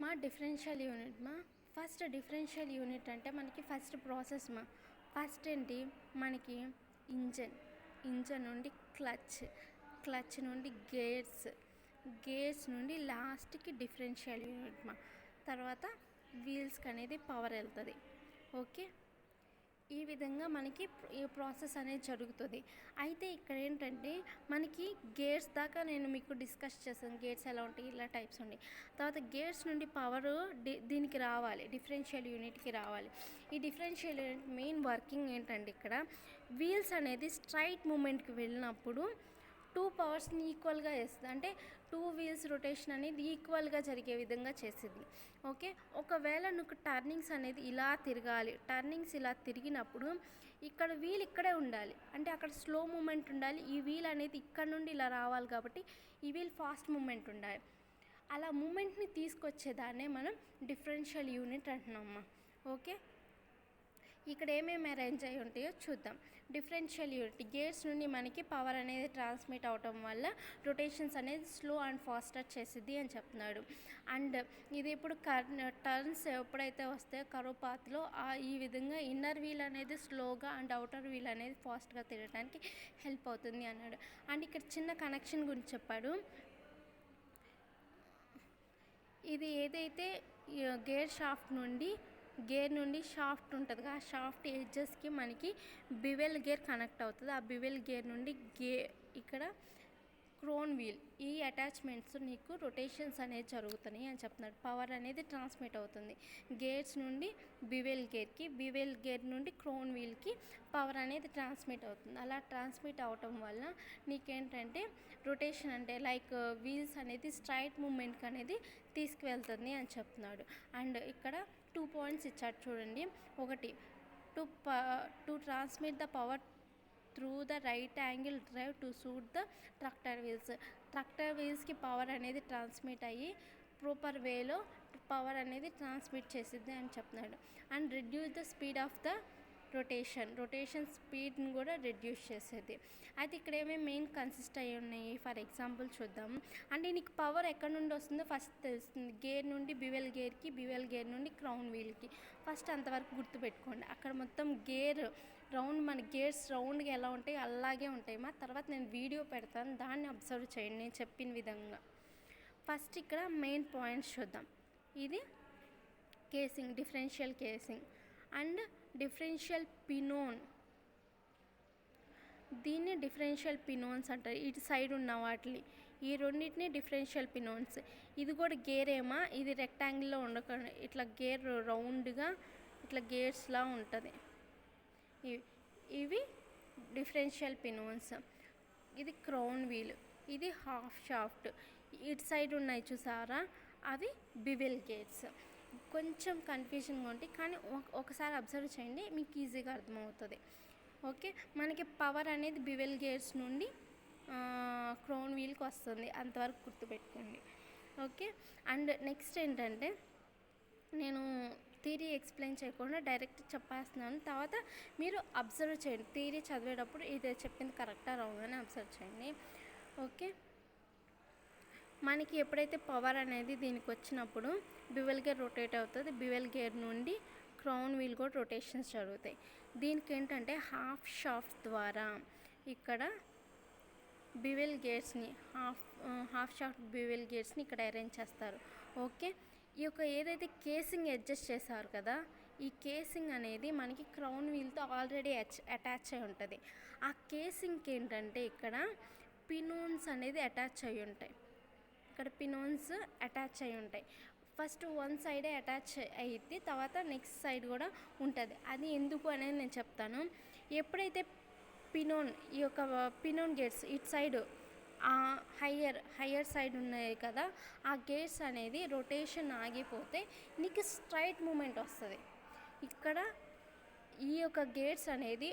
మా differential unit first differential unit అంటే మనకి ఫస్ట్ ప్రాసెస్ ఫస్ట్ ఏంటి మనకి ఇంజన్ నుండి క్లచ్ నుండి గేర్స్ నుండి లాస్ట్కి డిఫరెన్షియల్ యూనిట్ తర్వాత వీల్స్కి అనేది పవర్ వెళ్తుంది. ఓకే, ఈ విధంగా మనకి ఈ ప్రాసెస్ అనేది జరుగుతుంది. అయితే ఇక్కడ ఏంటంటే మనకి గేర్స్ దాకా నేను మీకు డిస్కస్ చేశాను, గేర్స్ ఎలా ఉంటాయి, ఇలా టైప్స్ ఉంటాయి. తర్వాత గేర్స్ నుండి పవర్ దీనికి రావాలి, డిఫరెన్షియల్ యూనిట్కి రావాలి. ఈ డిఫరెన్షియల్ యూనిట్ మెయిన్ వర్కింగ్ ఏంటంటే ఇక్కడ వీల్స్ అనేది స్ట్రైట్ మూమెంట్కి వెళ్ళినప్పుడు 2 పవర్స్ని ఈక్వల్గా చేస్తుంది. అంటే 2 వీల్స్ రొటేషన్ అనేది ఈక్వల్గా జరిగే విధంగా చేసింది. ఓకే, ఒకవేళ నువ్వు టర్నింగ్స్ అనేది ఇలా తిరగాలి, టర్నింగ్స్ ఇలా తిరిగినప్పుడు ఇక్కడ వీల్ ఇక్కడే ఉండాలి, అంటే అక్కడ స్లో మూమెంట్ ఉండాలి. ఈ వీల్ అనేది ఇక్కడ నుండి ఇలా రావాలి కాబట్టి ఈ వీల్ ఫాస్ట్ మూమెంట్ ఉండాలి. అలా మూమెంట్ని తీసుకొచ్చేదాన్నే మనం డిఫరెన్షియల్ యూనిట్ అంటున్నామమ్మా. ఓకే, ఇక్కడ ఏమేమి అరేంజ్ అయి ఉంటాయో చూద్దాం. డిఫరెన్షియల్ యూనిట్ గేర్స్ నుండి మనకి పవర్ అనేది ట్రాన్స్మిట్ అవటం వల్ల రొటేషన్స్ అనేది స్లో అండ్ ఫాస్టర్ చేసిద్ది అని చెప్తున్నాడు. అండ్ ఇది ఇప్పుడు టర్న్స్ ఎప్పుడైతే వస్తాయో కర్వ్ పాత్లో ఈ విధంగా ఇన్నర్ వీల్ అనేది స్లోగా అండ్ అవుటర్ వీల్ అనేది ఫాస్ట్గా తిరగడానికి హెల్ప్ అవుతుంది అన్నాడు. అండ్ ఇక్కడ చిన్న కనెక్షన్ గురించి చెప్పాడు. ఇది ఏదైతే గేర్ నుండి షాఫ్ట్ ఉంటుంది, ఆ షాఫ్ట్ ఎడ్జెస్కి మనకి బివెల్ గేర్ కనెక్ట్ అవుతుంది. ఆ బివెల్ గేర్ నుండి ఇక్కడ క్రోన్ వీల్, ఈ అటాచ్మెంట్స్ నీకు రొటేషన్స్ అనేది జరుగుతున్నాయి అని చెప్తున్నాడు. పవర్ అనేది ట్రాన్స్మిట్ అవుతుంది గేర్స్ నుండి బివెల్ గేర్ నుండి క్రోన్ వీల్కి పవర్ అనేది ట్రాన్స్మిట్ అవుతుంది. అలా ట్రాన్స్మిట్ అవటం వల్ల నీకేంటంటే రొటేషన్ అంటే లైక్ వీల్స్ అనేది స్ట్రైట్ మూమెంట్కి అనేది తీసుకువెళ్తుంది అని చెప్తున్నాడు. అండ్ ఇక్కడ 2 పాయింట్స్ ఇచ్చాడు చూడండి. ఒకటి, to transmit the power through the right angle drive to suit the tractor వీల్స్కి పవర్ అనేది ట్రాన్స్మిట్ అయ్యి ప్రాపర్ వేలో పవర్ అనేది ట్రాన్స్మిట్ చేసిద్ది అని చెప్తున్నాడు. And reduce the speed of the rotation స్పీడ్ని కూడా రెడ్యూస్ చేసేది. అయితే ఇక్కడ ఏమేమి మెయిన్ కన్సిస్ట్ అయ్యి ఉన్నాయి ఫర్ ఎగ్జాంపుల్ చూద్దాం. అంటే నీకు పవర్ ఎక్కడ నుండి వస్తుందో ఫస్ట్ తెలుస్తుంది. గేర్ నుండి బివెల్ గేర్ నుండి క్రౌన్ వీల్కి ఫస్ట్ అంతవరకు గుర్తుపెట్టుకోండి. అక్కడ మొత్తం మన గేర్స్ రౌండ్గా ఎలా ఉంటాయి అలాగే ఉంటాయి. తర్వాత నేను వీడియో పెడతాను, దాన్ని అబ్జర్వ్ చేయండి నేను చెప్పిన విధంగా. ఫస్ట్ ఇక్కడ మెయిన్ పాయింట్స్ చూద్దాం. ఇది casing, differential casing and differential pinion. దీన్ని డిఫరెన్షియల్ పినోన్స్ అంటారు. ఇటు సైడ్ ఉన్న వాటిని, ఈ రెండింటిని డిఫరెన్షియల్ పినోన్స్. ఇది కూడా గేరేమా, ఇది రెక్టాంగిల్లో ఉండకుండా ఇట్లా గేర్ రౌండ్గా ఇట్లా గేర్స్లా ఉంటుంది. ఇవి డిఫరెన్షియల్ పినోన్స్. ఇది క్రౌన్ వీల్, ఇది హాఫ్ షాఫ్ట్. ఇటు సైడ్ ఉన్నాయి చూసారా, అవి బివెల్ గేర్స్. కొంచెం కన్ఫ్యూజన్గా ఉంటాయి కానీ ఒకసారి అబ్జర్వ్ చేయండి, మీకు ఈజీగా అర్థమవుతుంది. ఓకే, మనకి పవర్ అనేది బివెల్ గేర్స్ నుండి క్రౌన్ వీల్కి వస్తుంది, అంతవరకు గుర్తుపెట్టుకోండి. ఓకే, అండ్ నెక్స్ట్ ఏంటంటే నేను థియరీ ఎక్స్ప్లెయిన్ చేయకుండా డైరెక్ట్ చెప్పేస్తున్నాను. తర్వాత మీరు అబ్జర్వ్ చేయండి, థియరీ చదివేటప్పుడు ఇది చెప్పింది కరెక్టా రాంగ్ అని అబ్జర్వ్ చేయండి. ఓకే, మనకి ఎప్పుడైతే పవర్ అనేది దీనికి వచ్చినప్పుడు బివెల్ గేర్ రొటేట్ అవుతుంది, బివెల్ గేర్ నుండి క్రౌన్ వీల్ కూడా రొటేషన్స్ జరుగుతాయి. దీనికి ఏంటంటే హాఫ్ షాఫ్ట్ ద్వారా ఇక్కడ బివెల్ గేర్స్ని హాఫ్ షాఫ్ట్ బివెల్ గేర్స్ని ఇక్కడ అరేంజ్ చేస్తారు. ఓకే, ఈ యొక్క ఏదైతే కేసింగ్ అడ్జస్ట్ చేశారు కదా, ఈ కేసింగ్ అనేది మనకి క్రౌన్ వీల్తో ఆల్రెడీ అటాచ్ అయి ఉంటుంది. ఆ కేసింగ్కి ఏంటంటే ఇక్కడ పినోన్స్ అనేది అటాచ్ అయి ఉంటాయి. ఇక్కడ పినోన్స్ అటాచ్ అయి ఉంటాయి. ఫస్ట్ వన్ సైడే అటాచ్ అయ్యిద్ది, తర్వాత నెక్స్ట్ సైడ్ కూడా ఉంటుంది. అది ఎందుకు అనేది నేను చెప్తాను. ఎప్పుడైతే ఈ యొక్క పినోన్ గేట్స్ ఇటు సైడ్ హయ్యర్ సైడ్ ఉన్నాయి కదా, ఆ గేట్స్ అనేది రొటేషన్ ఆగిపోతే నీకు స్ట్రైట్ మూమెంట్ వస్తుంది. ఇక్కడ ఈ యొక్క గేర్స్ అనేది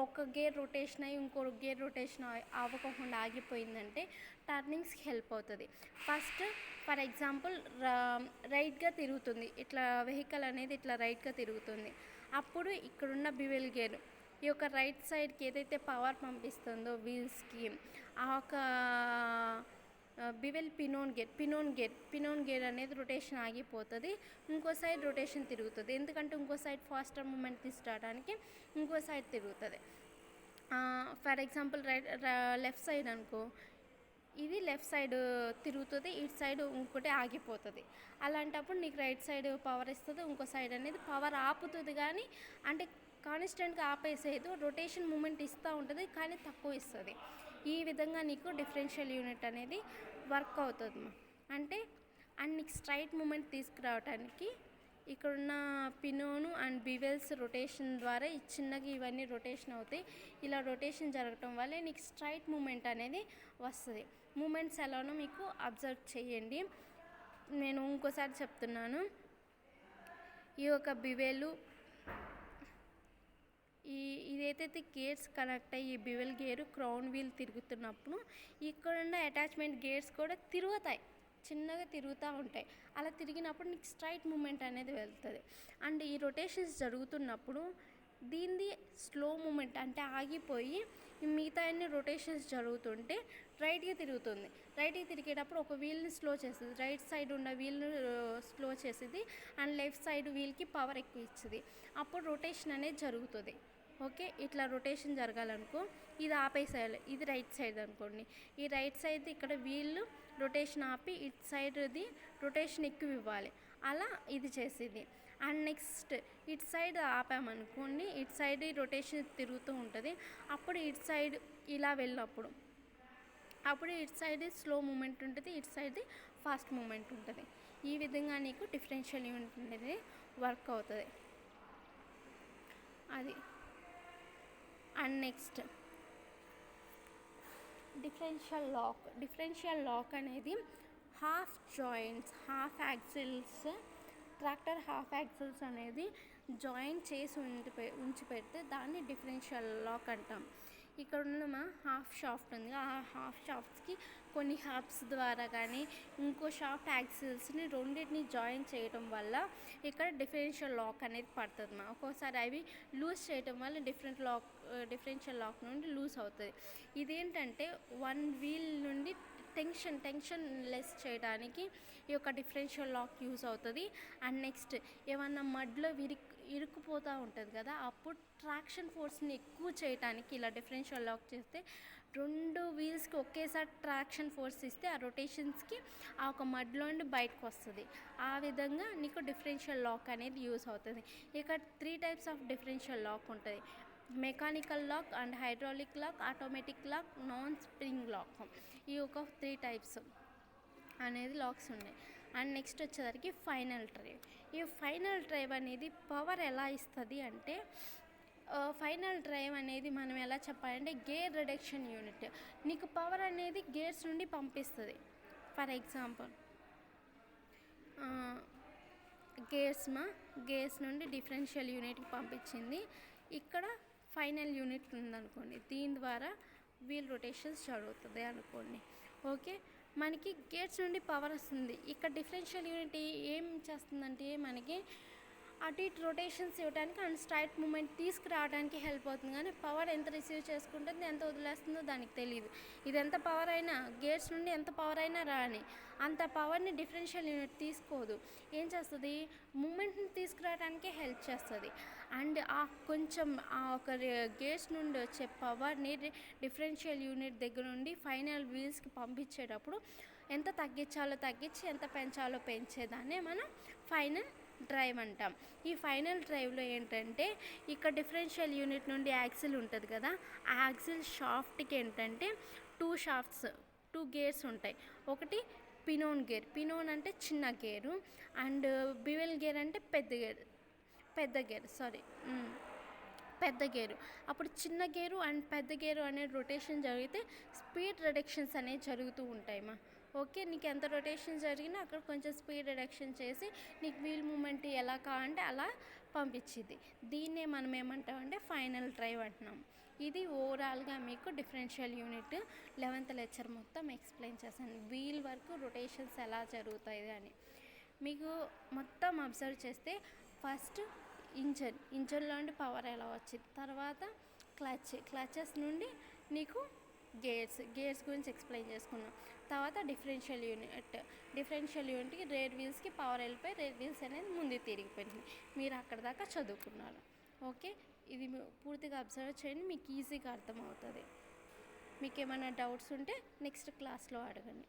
ఒక గేర్ రొటేషన్ అయ్యి ఇంకో గేర్ రొటేషన్ అవ్వకుండా ఆగిపోయిందంటే టర్నింగ్స్కి హెల్ప్ అవుతుంది. ఫస్ట్ ఫర్ ఎగ్జాంపుల్ రైట్గా తిరుగుతుంది, ఇట్లా వెహికల్ అనేది ఇట్లా రైట్గా తిరుగుతుంది. అప్పుడు ఇక్కడున్న బివెల్ గేర్ ఈ యొక్క రైట్ సైడ్కి ఏదైతే పవర్ పంపిస్తుందో వీల్స్కి, ఆ ఒక బివెల్ పినోన్ గేర్ అనేది రొటేషన్ ఆగిపోతుంది, ఇంకో సైడ్ రొటేషన్ తిరుగుతుంది. ఎందుకంటే ఇంకో సైడ్ ఫాస్టర్ మూమెంట్ తీసుకురావడానికి ఇంకో సైడ్ తిరుగుతుంది. ఫర్ ఎగ్జాంపుల్ లెఫ్ట్ సైడ్ అనుకో, ఇది లెఫ్ట్ సైడ్ తిరుగుతుంది, ఇటు సైడ్ ఇంకోటి ఆగిపోతుంది. అలాంటప్పుడు నీకు రైట్ సైడ్ పవర్ ఇస్తుంది, ఇంకో సైడ్ అనేది పవర్ ఆపుతుంది. కానీ అంటే కాన్స్టెంట్గా ఆపేసేది, రొటేషన్ మూమెంట్ ఇస్తూ ఉంటుంది కానీ తక్కువ ఇస్తుంది. ఈ విధంగా నీకు డిఫరెన్షియల్ యూనిట్ అనేది వర్క్ అవుతుంది. అంటే అండ్ నీకు స్ట్రైట్ మూమెంట్ తీసుకురావడానికి ఇక్కడున్న పినోను అండ్ బివెల్స్ రొటేషన్ ద్వారా ఈ చిన్నగా ఇవన్నీ రొటేషన్ అవుతాయి. ఇలా రొటేషన్ జరగటం వల్లే నీకు స్ట్రైట్ మూమెంట్ అనేది వస్తుంది. మూమెంట్స్ ఎలానో మీకు అబ్జర్వ్ చేయండి. నేను ఇంకోసారి చెప్తున్నాను. ఈ యొక్క బివెలు ఇదైతే గేర్స్ కనెక్ట్ అయ్యి ఈ బివెల్ గేరు క్రౌన్ వీల్ తిరుగుతున్నప్పుడు ఇక్కడున్న అటాచ్మెంట్ గేర్స్ కూడా తిరుగుతాయి, చిన్నగా తిరుగుతూ ఉంటాయి. అలా తిరిగినప్పుడు నీకు స్ట్రైట్ మూమెంట్ అనేది వెళ్తుంది. అండ్ ఈ రొటేషన్స్ జరుగుతున్నప్పుడు దీనిది స్లో మూమెంట్ అంటే ఆగిపోయి మిగతా అన్ని రొటేషన్స్ జరుగుతుంటే రైట్గా తిరుగుతుంది. రైట్గా తిరిగేటప్పుడు ఒక వీల్ని స్లో చేస్తుంది, రైట్ సైడ్ ఉన్న వీల్ని స్లో చేసేది అండ్ లెఫ్ట్ సైడ్ వీల్కి పవర్ ఎక్కువ ఇచ్చింది. అప్పుడు రొటేషన్ అనేది జరుగుతుంది. ఓకే, ఇట్లా రొటేషన్ జరగాలనుకో ఇది ఆపేసేయాలి. ఇది రైట్ సైడ్ అనుకోండి, ఈ రైట్ సైడ్ ఇక్కడ వీళ్ళు రొటేషన్ ఆపి ఇటు సైడ్ది రొటేషన్ ఎక్కువ ఇవ్వాలి. అలా ఇది చేసేది. అండ్ నెక్స్ట్ ఇటు సైడ్ ఆపామనుకోండి, ఇటు సైడ్ రొటేషన్ తిరుగుతూ ఉంటుంది. అప్పుడు ఇటు సైడ్ ఇలా వెళ్ళినప్పుడు అప్పుడు ఇటు సైడ్ స్లో మూమెంట్ ఉంటుంది, ఇటు సైడ్ ఫాస్ట్ మూమెంట్ ఉంటుంది. ఈ విధంగా నీకు డిఫరెన్షియల్ యూనిట్ అనేది వర్క్ అవుతుంది. అది అండ్ నెక్స్ట్ డిఫరెన్షియల్ లాక్ అనేది half joints, half axles, tractor half axles అనేది జాయింట్ చేసి ఉంచి పెడితే దాన్ని డిఫరెన్షియల్ లాక్ అంటాం. ఇక్కడ ఉన్న హాఫ్ షాఫ్ట్ ఉంది, ఆ హాఫ్ షాఫ్ట్స్కి కొన్ని హబ్స్ ద్వారా కానీ ఇంకో షాఫ్ట్ యాక్సిల్స్ని రెండింటిని జాయిన్ చేయడం వల్ల ఇక్కడ డిఫరెన్షియల్ లాక్ అనేది పడుతుంది. ఒక్కోసారి అవి లూజ్ చేయడం వల్ల డిఫరెన్షియల్ లాక్ నుండి లూజ్ అవుతుంది. ఇదేంటంటే వన్ వీల్ నుండి టెన్షన్ లెస్ చేయడానికి ఈ యొక్క డిఫరెన్షియల్ లాక్ యూజ్ అవుతుంది. అండ్ నెక్స్ట్ ఏమన్నా మడ్లో ఇరుక్కుపోతూ ఉంటుంది కదా, అప్పుడు ట్రాక్షన్ ఫోర్స్ని ఎక్కువ చేయడానికి ఇలా డిఫరెన్షియల్ లాక్ చేస్తే రెండు వీల్స్కి ఒకేసారి ట్రాక్షన్ ఫోర్స్ ఇస్తే ఆ రొటేషన్స్కి ఆ ఒక మడ్లో నుండి బయటకు వస్తుంది. ఆ విధంగా నీకు డిఫరెన్షియల్ లాక్ అనేది యూజ్ అవుతుంది. ఇక 3 types ఆఫ్ డిఫరెన్షియల్ లాక్ ఉంటుంది. Mechanical lock and hydraulic lock, automatic lock, non spring lock. ఈ ఒక 3 types అనేది లాక్స్ ఉన్నాయి. అండ్ నెక్స్ట్ వచ్చేసరికి ఫైనల్ డ్రైవ్. ఈ ఫైనల్ డ్రైవ్ అనేది పవర్ ఎలా ఇస్తుంది అంటే, ఫైనల్ డ్రైవ్ అనేది మనం ఎలా చెప్పాలంటే గేర్ రిడక్షన్ యూనిట్. నీకు పవర్ అనేది గేర్స్ నుండి పంపిస్తుంది. ఫర్ ఎగ్జాంపుల్ గేర్స్ నుండి డిఫరెన్షియల్ యూనిట్కి పంపించింది. ఇక్కడ ఫైనల్ యూనిట్ ఉందనుకోండి, దీని ద్వారా వీల్ రొటేషన్స్ జరుగుతుంది అనుకోండి. ఓకే, మనకి గేట్స్ నుండి పవర్ వస్తుంది. ఇక్కడ డిఫరెన్షియల్ యూనిట్ ఏం చేస్తుందంటే మనకి అటు ఇటు రొటేషన్స్ ఇవ్వడానికి అండ్ స్ట్రైట్ మూమెంట్ తీసుకురావడానికి హెల్ప్ అవుతుంది. కానీ పవర్ ఎంత రిసీవ్ చేసుకుంటుంది, ఎంత వదిలేస్తుందో దానికి తెలియదు. ఇది ఎంత పవర్ అయినా, గేట్స్ నుండి ఎంత పవర్ అయినా రాని, అంత పవర్ని డిఫరెన్షియల్ యూనిట్ తీసుకోదు. ఏం చేస్తుంది, మూమెంట్ని తీసుకురావడానికే హెల్ప్ చేస్తుంది. అండ్ కొంచెం ఆ ఒక గేట్స్ నుండి వచ్చే పవర్ని డిఫరెన్షియల్ యూనిట్ దగ్గర నుండి ఫైనల్ వీల్స్కి పంపించేటప్పుడు ఎంత తగ్గించాలో తగ్గించి ఎంత పెంచాలో పెంచేదాన్నే మనం ఫైనల్ డ్రైవ్ అంటాం. ఈ ఫైనల్ డ్రైవ్లో ఏంటంటే ఇక్కడ డిఫరెన్షియల్ యూనిట్ నుండి యాక్సిల్ ఉంటుంది కదా, ఆ యాక్సిల్ షాఫ్ట్కి ఏంటంటే 2 గేర్స్ ఉంటాయి. ఒకటి పినోన్ అంటే చిన్న గేరు, అండ్ బివెల్ గేర్ అంటే పెద్ద గేరు. అప్పుడు చిన్న గేరు అండ్ పెద్ద గేరు అనే రొటేషన్ జరిగితే స్పీడ్ రిడక్షన్స్ అనేవి జరుగుతూ ఉంటాయి. ఓకే, నీకు ఎంత రొటేషన్ జరిగినా అక్కడ కొంచెం స్పీడ్ రిడక్షన్ చేసి నీకు వీల్ మూమెంట్ ఎలా కావాలంటే అలా పంపించింది. దీన్నే మనం ఏమంటామంటే ఫైనల్ డ్రైవ్ అంటున్నాం. ఇది ఓవరాల్గా మీకు డిఫరెన్షియల్ యూనిట్ 11th లెక్చర్ మొత్తం ఎక్స్ప్లెయిన్ చేశాను. వీల్ వరకు రొటేషన్స్ ఎలా జరుగుతాయి అని మీకు మొత్తం అబ్జర్వ్ చేస్తే, ఫస్ట్ ఇంజన్లో నుండి పవర్ ఎలా వచ్చింది, తర్వాత క్లచెస్ నుండి నీకు గేర్స్ గురించి ఎక్స్ప్లెయిన్ చేసుకున్నాం. తర్వాత డిఫరెన్షియల్ యూనిట్కి రేర్ వీల్స్కి పవర్ వెళ్ళిపోయి రేర్ వీల్స్ అనేది ముందుకు తిరిగిపోయింది. మీరు అక్కడ దాకా చదువుకున్నారు. ఓకే, ఇది పూర్తిగా అబ్జర్వ్ చేయండి, మీకు ఈజీగా అర్థమవుతుంది. మీకు ఏమైనా డౌట్స్ ఉంటే నెక్స్ట్ క్లాస్లో అడగండి.